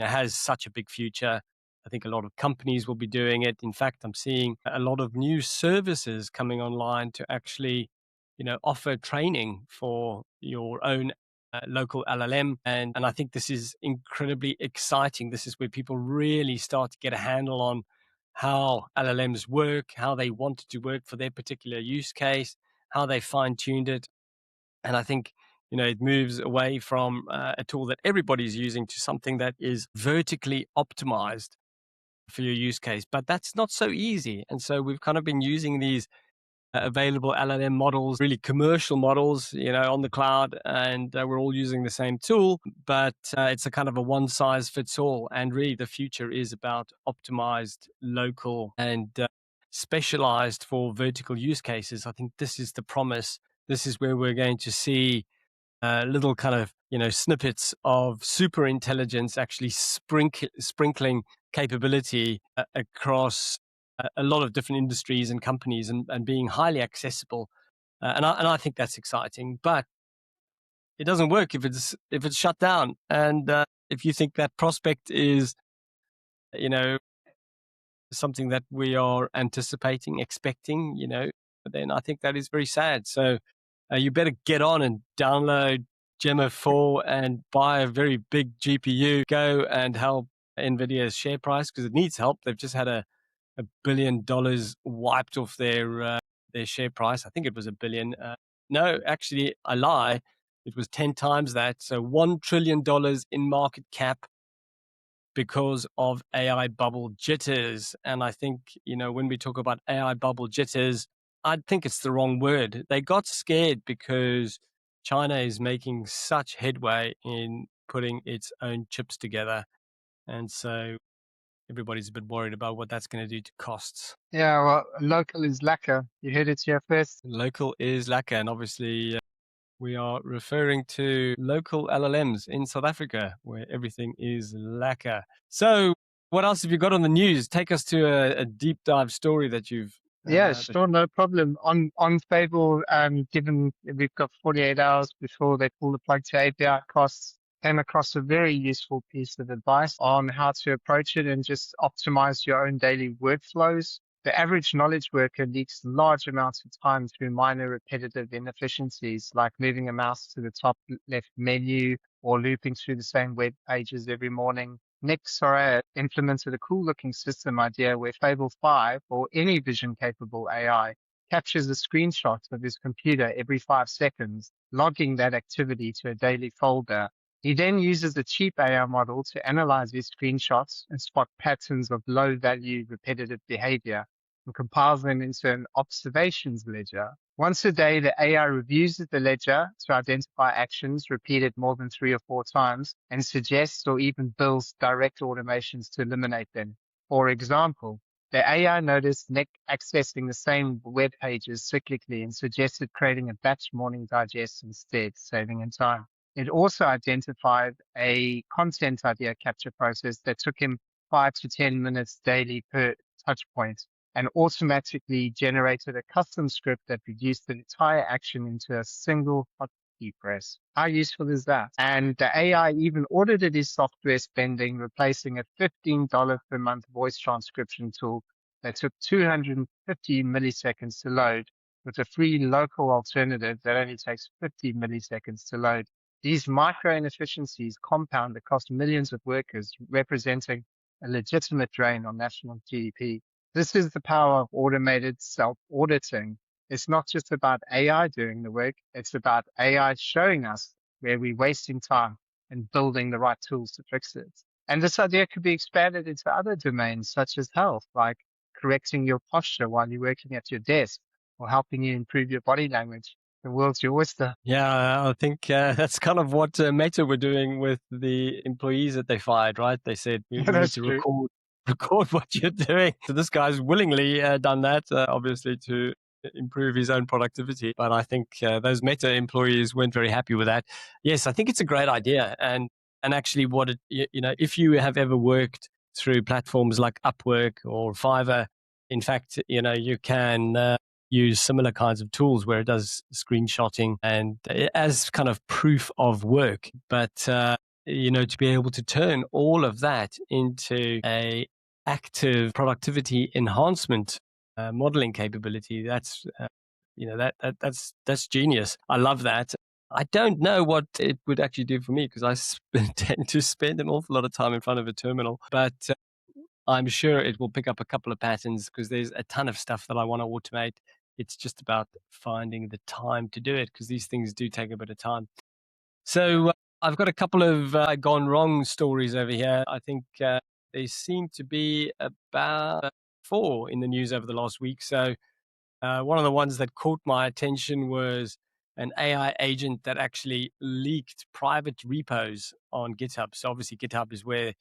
has such a big future. I think a lot of companies will be doing it. In fact, I'm seeing a lot of new services coming online to actually offer training for your own local LLM. And I think this is incredibly exciting. This is where people really start to get a handle on how LLMs work, how they want it to work for their particular use case, how they fine tuned it. And I think, it moves away from a tool that everybody's using to something that is vertically optimized for your use case. But that's not so easy. And so we've kind of been using these available LLM models, really commercial models, on the cloud, and we're all using the same tool, but it's a kind of a one size fits all. And really the future is about optimized, local, and specialized for vertical use cases. I think this is the promise. This is where we're going to see little kind of, snippets of super intelligence actually sprinkling capability across a lot of different industries and companies and being highly accessible. And I think that's exciting, but it doesn't work if it's shut down. And if you think that prospect is, something that we are anticipating, expecting, then I think that is very sad. So you better get on and download Gemma 4 and buy a very big GPU. Go and help NVIDIA's share price, because it needs help. They've just had $1 billion wiped off their share price. I think it was $1 billion. No, actually, I lie. It was 10 times that. So $1 trillion in market cap because of AI bubble jitters. And I think, when we talk about AI bubble jitters, I think it's the wrong word. They got scared because China is making such headway in putting its own chips together. And so everybody's a bit worried about what that's going to do to costs. Yeah, well, local is lacquer. You heard it here first. Local is lacquer, and obviously we are referring to local LLMs in South Africa, where everything is lacquer. So what else have you got on the news? Take us to a deep dive story that you've Yeah, But sure, no problem. On Fable, given we've got 48 hours before they pull the plug to API costs, came across a very useful piece of advice on how to approach it and just optimize your own daily workflows. The average knowledge worker leaks large amounts of time through minor repetitive inefficiencies, like moving a mouse to the top left menu or looping through the same web pages every morning. Nick Soraya implemented a cool looking system idea where Fable 5 or any vision capable AI captures a screenshot of his computer every 5 seconds, logging that activity to a daily folder. He then uses a cheap AI model to analyze his screenshots and spot patterns of low value repetitive behavior and compiles them into an observations ledger. Once a day, the AI reviews the ledger to identify actions repeated more than 3 or 4 times and suggests or even builds direct automations to eliminate them. For example, the AI noticed Nick accessing the same web pages cyclically and suggested creating a batch morning digest instead, saving in time. It also identified a content idea capture process that took him 5 to 10 minutes daily per touch point and automatically generated a custom script that reduced the entire action into a single hotkey press. How useful is that? And the AI even audited his software spending, replacing a $15 per month voice transcription tool that took 250 milliseconds to load with a free local alternative that only takes 50 milliseconds to load. These micro inefficiencies compound across millions of workers, representing a legitimate drain on national GDP. This is the power of automated self-auditing. It's not just about AI doing the work, it's about AI showing us where we're wasting time and building the right tools to fix it. And this idea could be expanded into other domains such as health, like correcting your posture while you're working at your desk or helping you improve your body language. The world's your oyster. yeah, I think that's kind of what Meta were doing with the employees that they fired, right? They said we need That's to true. record what you're doing. So this guy's willingly done that, obviously to improve his own productivity. But I think those Meta employees weren't very happy with that. Yes, I think it's a great idea, and actually, what it you know, if you have ever worked through platforms like Upwork or Fiverr, in fact, you can. Use similar kinds of tools where it does screenshotting and as kind of proof of work. But, to be able to turn all of that into a active productivity enhancement modeling capability, that's genius. I love that. I don't know what it would actually do for me because tend to spend an awful lot of time in front of a terminal, but I'm sure it will pick up a couple of patterns because there's a ton of stuff that I want to automate. It's just about finding the time to do it because these things do take a bit of time. So I've got a couple of gone wrong stories over here. I think they seem to be about four in the news over the last week. So one of the ones that caught my attention was an AI agent that actually leaked private repos on GitHub. So obviously GitHub is where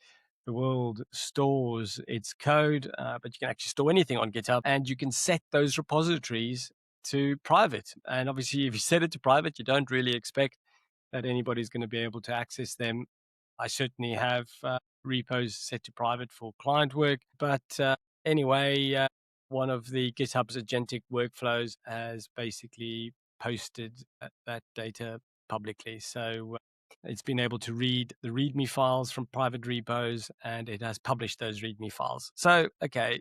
the world stores its code, but you can actually store anything on GitHub and you can set those repositories to private. And obviously, if you set it to private, you don't really expect that anybody's going to be able to access them. I certainly have repos set to private for client work, but anyway, one of the GitHub's agentic workflows has basically posted that data publicly. So it's been able to read the README files from private repos and it has published those README files. So, okay,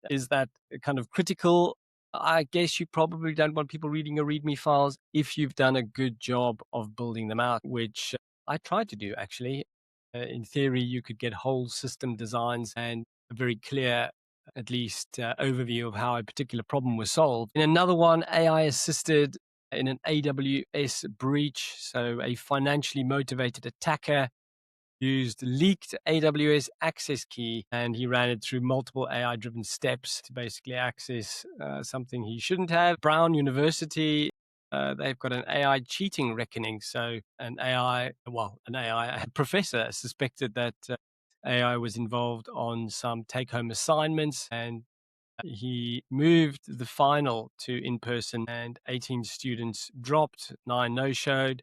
is that kind of critical? I guess you probably don't want people reading your README files if you've done a good job of building them out, which I tried to do actually. In theory, you could get whole system designs and a very clear, at least, overview of how a particular problem was solved. In another one, AI assisted in an AWS breach. So a financially motivated attacker used leaked AWS access key and he ran it through multiple AI driven steps to basically access something he shouldn't have. Brown University, they've got an AI cheating reckoning. So an AI professor suspected that AI was involved on some take home assignments and he moved the final to in person and 18 students dropped, 9 no showed,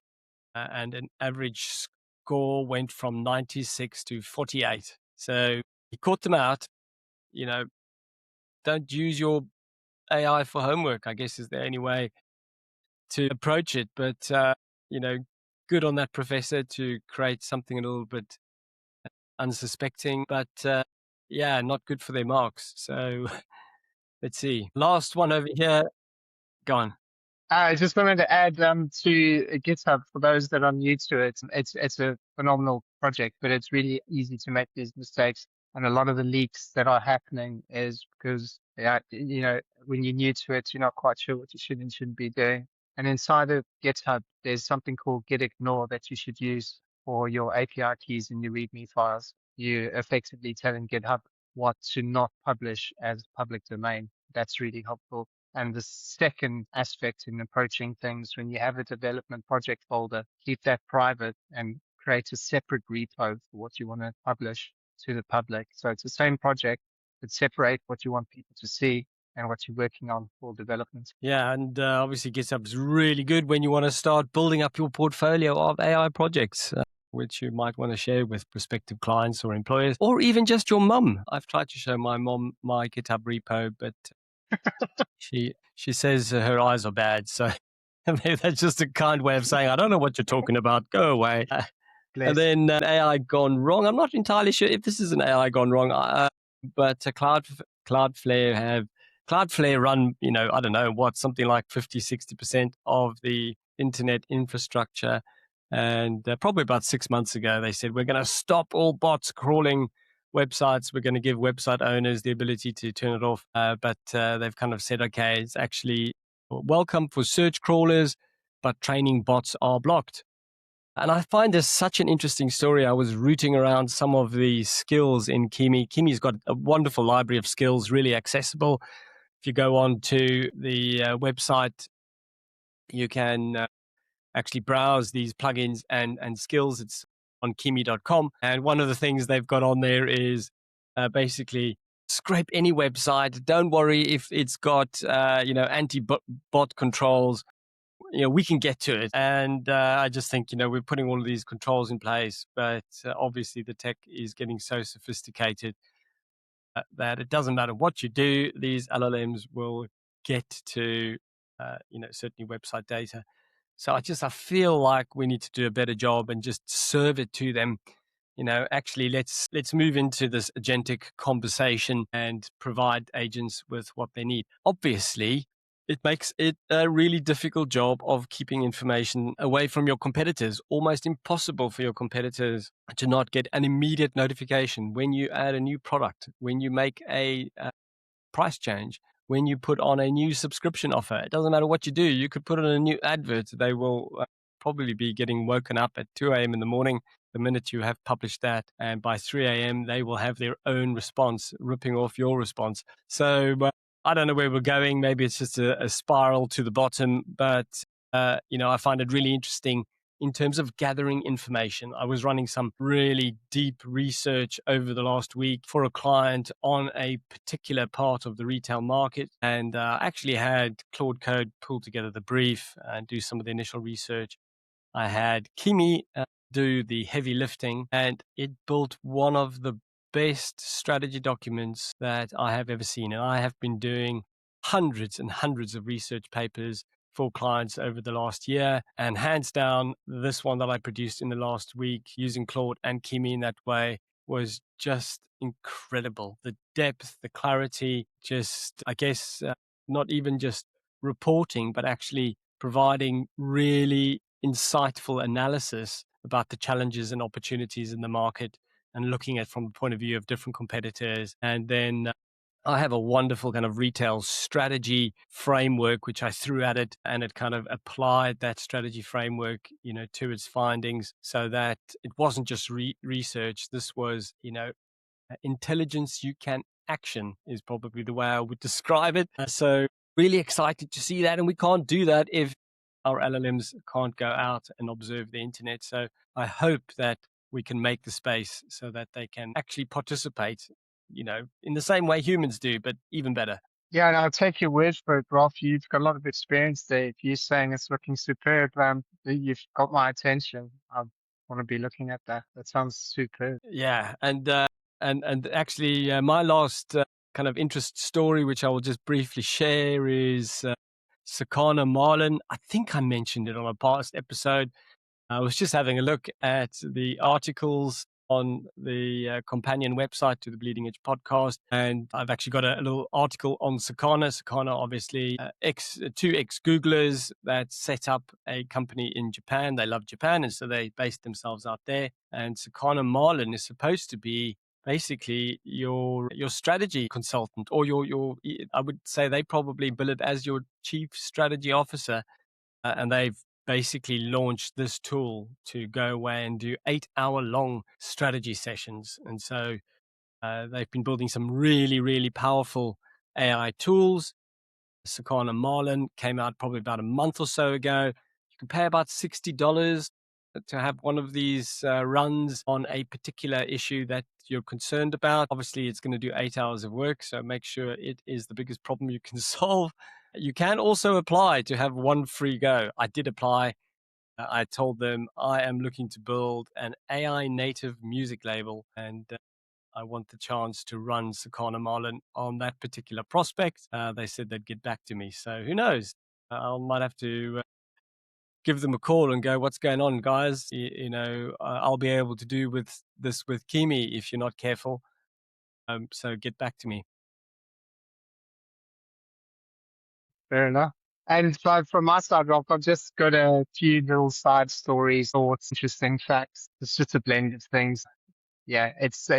and an average score went from 96 to 48. So he caught them out. You know, don't use your AI for homework, I guess, is the only way to approach it. But, you know, good on that professor to create something a little bit unsuspecting, but yeah, not good for their marks. So let's see. Last one over here. Gone. I just wanted to add to GitHub for those that are new to it. It's a phenomenal project, but it's really easy to make these mistakes. And a lot of the leaks that are happening is because when you're new to it, you're not quite sure what you should and shouldn't be doing. And inside of GitHub, there's something called git ignore that you should use for your API keys in your README files. You effectively telling GitHub what to not publish as public domain. That's really helpful. And the second aspect in approaching things, when you have a development project folder, keep that private and create a separate repo for what you want to publish to the public. So it's the same project, but separate what you want people to see and what you're working on for development. Yeah, and obviously GitHub is really good when you want to start building up your portfolio of AI projects, which you might want to share with prospective clients or employers, or even just your mum. I've tried to show my mom my GitHub repo, but she says her eyes are bad. So maybe that's just a kind way of saying, I don't know what you're talking about. Go away. And Bless. then AI gone wrong. I'm not entirely sure if this is an AI gone wrong, but Cloudflare run, I don't know what, something like 50-60% of the internet infrastructure. And probably about 6 months ago, they said, we're going to stop all bots crawling websites. We're going to give website owners the ability to turn it off. But they've kind of said, okay, it's actually welcome for search crawlers, but training bots are blocked. And I find this such an interesting story. I was rooting around some of the skills in Kimi. Kimi's got a wonderful library of skills, really accessible. If you go on to the website, you can actually browse these plugins and skills. It's on kimi.com. And one of the things they've got on there is basically scrape any website. Don't worry if it's got, anti-bot controls. We can get to it. And I just think, we're putting all of these controls in place, but obviously the tech is getting so sophisticated that it doesn't matter what you do, these LLMs will get to, certainly website data. So I feel like we need to do a better job and just serve it to them. Actually, let's move into this agentic conversation and provide agents with what they need. Obviously, it makes it a really difficult job of keeping information away from your competitors, almost impossible for your competitors to not get an immediate notification when you add a new product, when you make a price change, when you put on a new subscription offer. It doesn't matter what you do. You could put on a new advert. They will probably be getting woken up at 2 a.m. in the morning the minute you have published that. And by 3 a.m., they will have their own response, ripping off your response. So I don't know where we're going. Maybe it's just a spiral to the bottom. But, I find it really interesting in terms of gathering information. I was running some really deep research over the last week for a client on a particular part of the retail market, and actually had Claude Code pull together the brief and do some of the initial research. I had Kimi do the heavy lifting, and it built one of the best strategy documents that I have ever seen. And I have been doing hundreds and hundreds of research papers for clients over the last year. And hands down, this one that I produced in the last week using Claude and Kimi in that way was just incredible. The depth, the clarity, just, I guess, not even just reporting, but actually providing really insightful analysis about the challenges and opportunities in the market and looking at from the point of view of different competitors. And then I have a wonderful kind of retail strategy framework, which I threw at it, and it kind of applied that strategy framework, to its findings, so that it wasn't just research. This was, intelligence you can action is probably the way I would describe it. So really excited to see that. And we can't do that if our LLMs can't go out and observe the internet. So I hope that we can make the space so that they can actually participate, in the same way humans do, but even better. Yeah, and I'll take your word for it, Rolf. You've got a lot of experience there. If you're saying it's looking superb, you've got my attention. I want to be looking at that. That sounds superb. Yeah. And actually, my last kind of interest story, which I will just briefly share, is Sakana Marlin. I think I mentioned it on a past episode. I was just having a look at the articles on the companion website to the Bleeding Edge podcast, and I've actually got a little article on Sakana. Sakana, obviously, two ex-Googlers that set up a company in Japan. They love Japan, and so they based themselves out there. And Sakana Marlin is supposed to be basically your strategy consultant, or your I would say they probably bill it as your chief strategy officer, and they've basically launched this tool to go away and do 8-hour long strategy sessions. And so they've been building some really, really powerful AI tools. Sakana Marlin came out probably about a month or so ago. You can pay about $60 to have one of these runs on a particular issue that you're concerned about. Obviously, it's going to do 8 hours of work, so make sure it is the biggest problem you can solve. You can also apply to have one free go. I did apply. I told them I am looking to build an AI native music label, and I want the chance to run Sakana Marlin on that particular prospect. They said they'd get back to me. So who knows? I might have to give them a call and go, what's going on, guys? I'll be able to do with this with Kimi if you're not careful. So get back to me. Fair enough. And so from my side, Rob, I've just got a few little side stories, thoughts, interesting facts. It's just a blend of things. Yeah, it's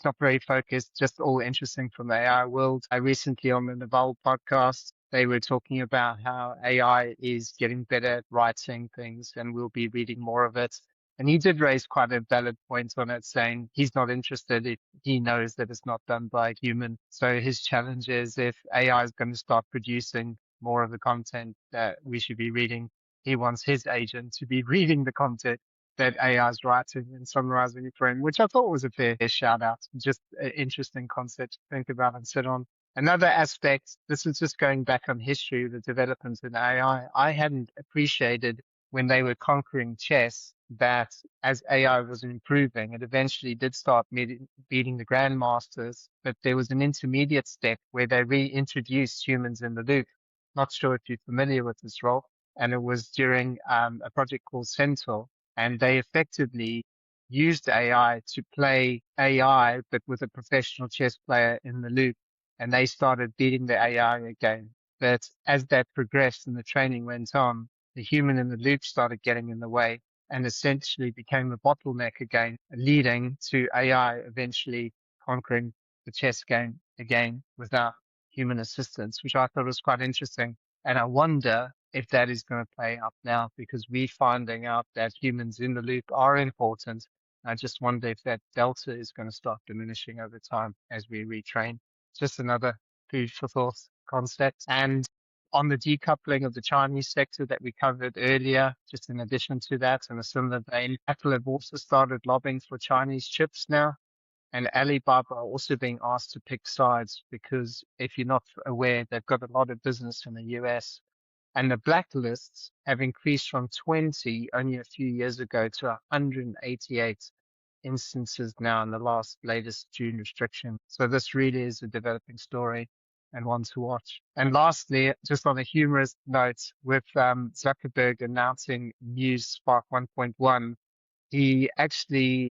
not very focused, just all interesting from the AI world. I recently on the Naval podcast, they were talking about how AI is getting better at writing things and we'll be reading more of it. And he did raise quite a valid point on it, saying he's not interested if he knows that it's not done by a human. So his challenge is if AI is going to start producing more of the content that we should be reading, he wants his agent to be reading the content that AI is writing and summarizing it for him, which I thought was a fair shout out. Just an interesting concept to think about and sit on. Another aspect, this is just going back on history, the developments in AI. I hadn't appreciated when they were conquering chess that as AI was improving, it eventually did start beating the grandmasters, but there was an intermediate step where they reintroduced humans in the loop. Not sure if you're familiar with this role. And it was during a project called Centaur, and they effectively used AI to play AI, but with a professional chess player in the loop. And they started beating the AI again. But as that progressed and the training went on, the human in the loop started getting in the way and essentially became a bottleneck again, leading to AI eventually conquering the chess game again without human assistance, which I thought was quite interesting. And I wonder if that is going to play out now because we're finding out that humans in the loop are important. I just wonder if that delta is going to start diminishing over time as we retrain. Just another food for thought concept. And on the decoupling of the Chinese sector that we covered earlier, just in addition to that, in a similar vein, Apple have also started lobbying for Chinese chips now. And Alibaba are also being asked to pick sides because if you're not aware, they've got a lot of business in the US. And the blacklists have increased from 20 only a few years ago to 188 instances now in the latest June restriction. So this really is a developing story and one to watch. And lastly, just on a humorous note, with Zuckerberg announcing News Spark 1.1, he actually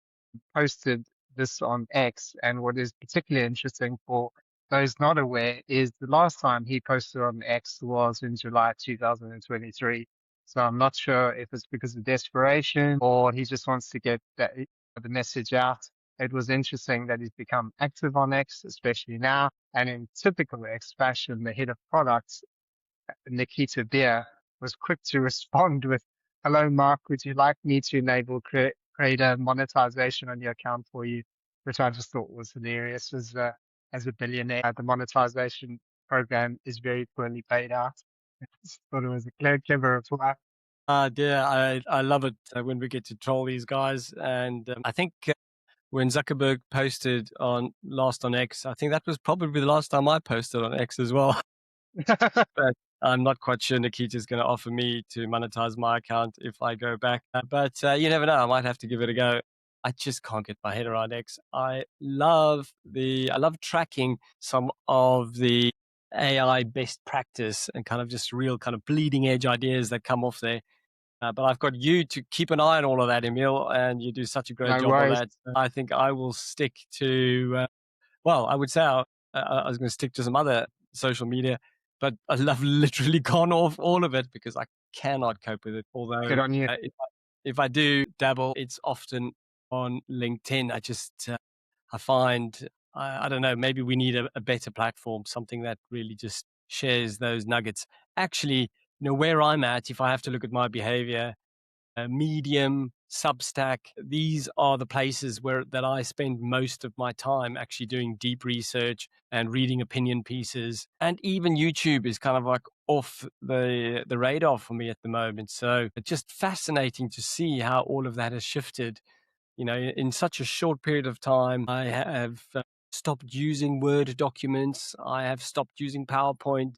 posted this on X. And what is particularly interesting for those not aware is the last time he posted on X was in July 2023. So I'm not sure if it's because of desperation or he just wants to get the message out. It was interesting that he's become active on X, especially now. And in typical X fashion, the head of products, Nikita Beer, was quick to respond with, "Hello, Mark, would you like me to enable creator monetization on your account for you?" Which I just thought was hilarious. As a billionaire, the monetization program is very poorly paid out. I just thought it was a clever reply. Yeah, I love it when we get to troll these guys. And I think when Zuckerberg posted on last on X, I think that was probably the last time I posted on X as well. But I'm not quite sure Nikita's going to offer me to monetize my account if I go back. But you never know. I might have to give it a go. I just can't get my head around X. I love tracking some of the AI best practice and kind of just real kind of bleeding edge ideas that come off there. But I've got you to keep an eye on all of that, Emil, and you do such a great No job of worries. that. I think I will stick to, well, I would say I was going to stick to some other social media, but I love literally gone off all of it because I cannot cope with it. Although Good on you. if I do dabble, it's often on LinkedIn. I find, I don't know, maybe we need a better platform, something that really just shares those nuggets. Actually, where I'm at, if I have to look at my behavior, Medium, Substack. These are the places where that I spend most of my time actually doing deep research and reading opinion pieces. And even YouTube is kind of like off the radar for me at the moment. So it's just fascinating to see how all of that has shifted. In such a short period of time, I have stopped using Word documents. I have stopped using PowerPoint,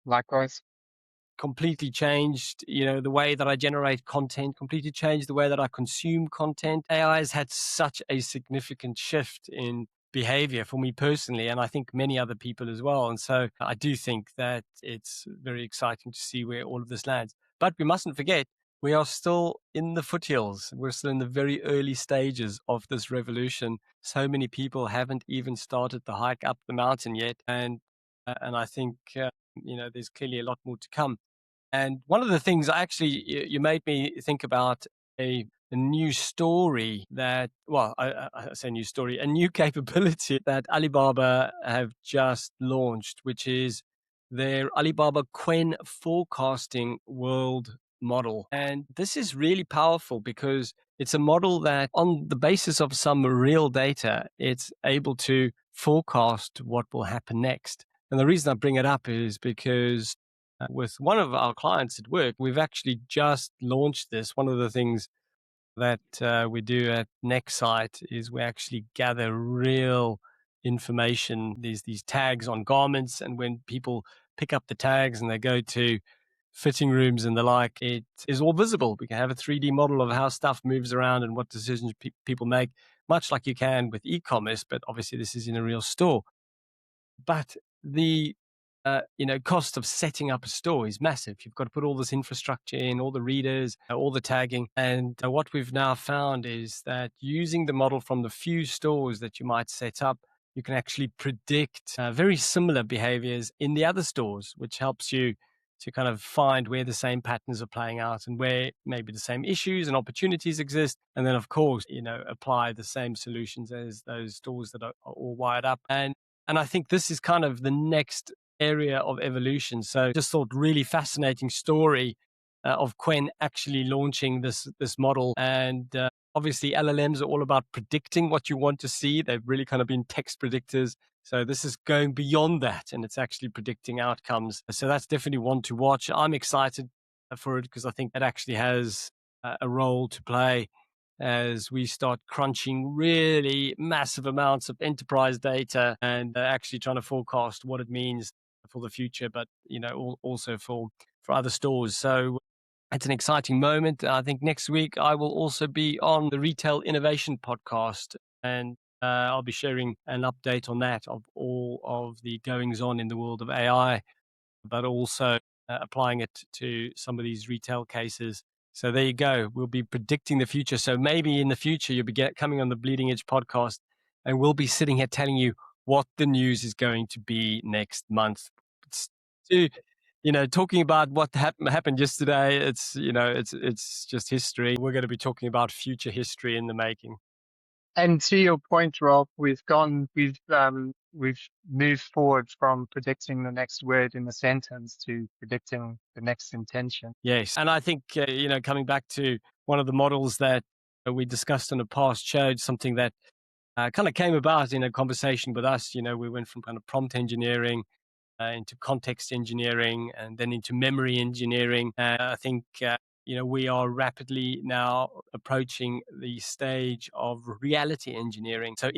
Likewise. completely changed, the way that I generate content, completely changed the way that I consume content. AI has had such a significant shift in behavior for me personally, and I think many other people as well. And so I do think that it's very exciting to see where all of this lands. But we mustn't forget, we are still in the foothills. We're still in the very early stages of this revolution. So many people haven't even started the hike up the mountain yet. And I think, there's clearly a lot more to come. And one of the things you made me think about a new story that, well, I say new story, a new capability that Alibaba have just launched, which is their Alibaba Quen forecasting world model. And this is really powerful because it's a model that, on the basis of some real data, it's able to forecast what will happen next. And the reason I bring it up is because with one of our clients at work, we've actually just launched this. One of the things that we do at Nextsite is we actually gather real information. These tags on garments, and when people pick up the tags and they go to fitting rooms and the like, it is all visible. We can have a 3D model of how stuff moves around and what decisions people make, much like you can with e-commerce. But obviously, this is in a real store. But the cost of setting up a store is massive. You've got to put all this infrastructure in, all the readers, all the tagging. And what we've now found is that using the model from the few stores that you might set up, you can actually predict very similar behaviors in the other stores, which helps you to kind of find where the same patterns are playing out and where maybe the same issues and opportunities exist. And then, of course, apply the same solutions as those stores that are all wired up. And I think this is kind of the next area of evolution. So just thought really fascinating story of Quen actually launching this model. And obviously LLMs are all about predicting what you want to see. They've really kind of been text predictors. So this is going beyond that, and it's actually predicting outcomes. So that's definitely one to watch. I'm excited for it because I think it actually has a role to play as we start crunching really massive amounts of enterprise data and actually trying to forecast what it means for the future, but also for other stores. So it's an exciting moment. I think next week I will also be on the Retail Innovation podcast, and I'll be sharing an update on that of all of the goings on in the world of AI, but also applying it to some of these retail cases. So there you go. We'll be predicting the future. So maybe in the future, you'll be coming on the Bleeding Edge podcast, and we'll be sitting here telling you what the news is going to be next month. It's, to, talking about what happened yesterday, it's just history. We're going to be talking about future history in the making. And to your point, Rob, we've moved forward from predicting the next word in the sentence to predicting the next intention. Yes. And I think, coming back to one of the models that we discussed in a past show, something that kind of came about in a conversation with us. We went from kind of prompt engineering into context engineering and then into memory engineering. I think, we are rapidly now approaching the stage of reality engineering. So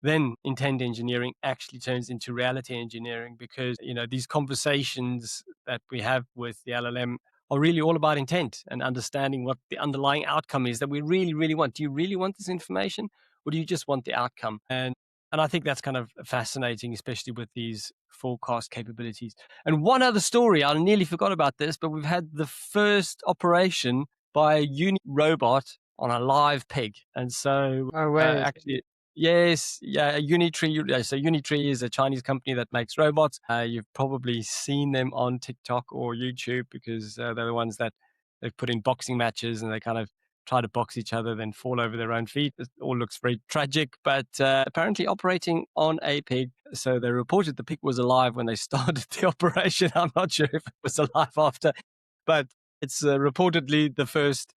then intent engineering actually turns into reality engineering because, these conversations that we have with the LLM are really all about intent and understanding what the underlying outcome is that we really, really want. Do you really want this information, or do you just want the outcome? And I think that's kind of fascinating, especially with these forecast capabilities. And one other story, I nearly forgot about this, but we've had the first operation by a uni robot on a live pig. And so No way. actually, yes, yeah, Unitree. So Unitree is a Chinese company that makes robots. You've probably seen them on TikTok or YouTube because they're the ones that they've put in boxing matches and they kind of try to box each other, then fall over their own feet. It all looks very tragic, but apparently operating on a pig. So they reported the pig was alive when they started the operation. I'm not sure if it was alive after, but it's reportedly the first,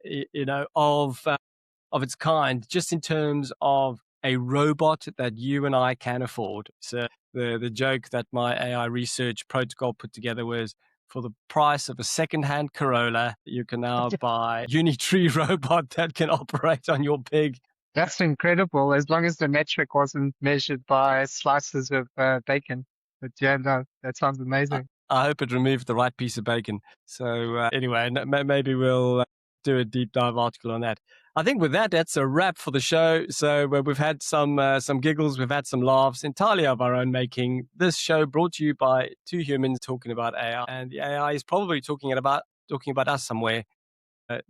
of its kind, just in terms of a robot that you and I can afford. So the joke that my AI research protocol put together was, for the price of a secondhand Corolla, you can now buy a Unitree robot that can operate on your pig. That's incredible, as long as the metric wasn't measured by slices of bacon. But yeah, no, that sounds amazing. I hope it removed the right piece of bacon. So anyway, maybe we'll do a deep dive article on that. I think with that, that's a wrap for the show. So we've had some giggles, we've had some laughs, entirely of our own making. This show brought to you by two humans talking about AI, and the AI is probably talking about us somewhere.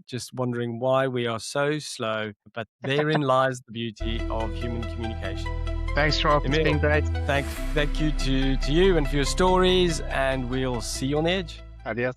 Just wondering why we are so slow, but therein lies the beauty of human communication. Thanks, Rob. It's been great. Thank you to you and for your stories, and we'll see you on the edge. Adios.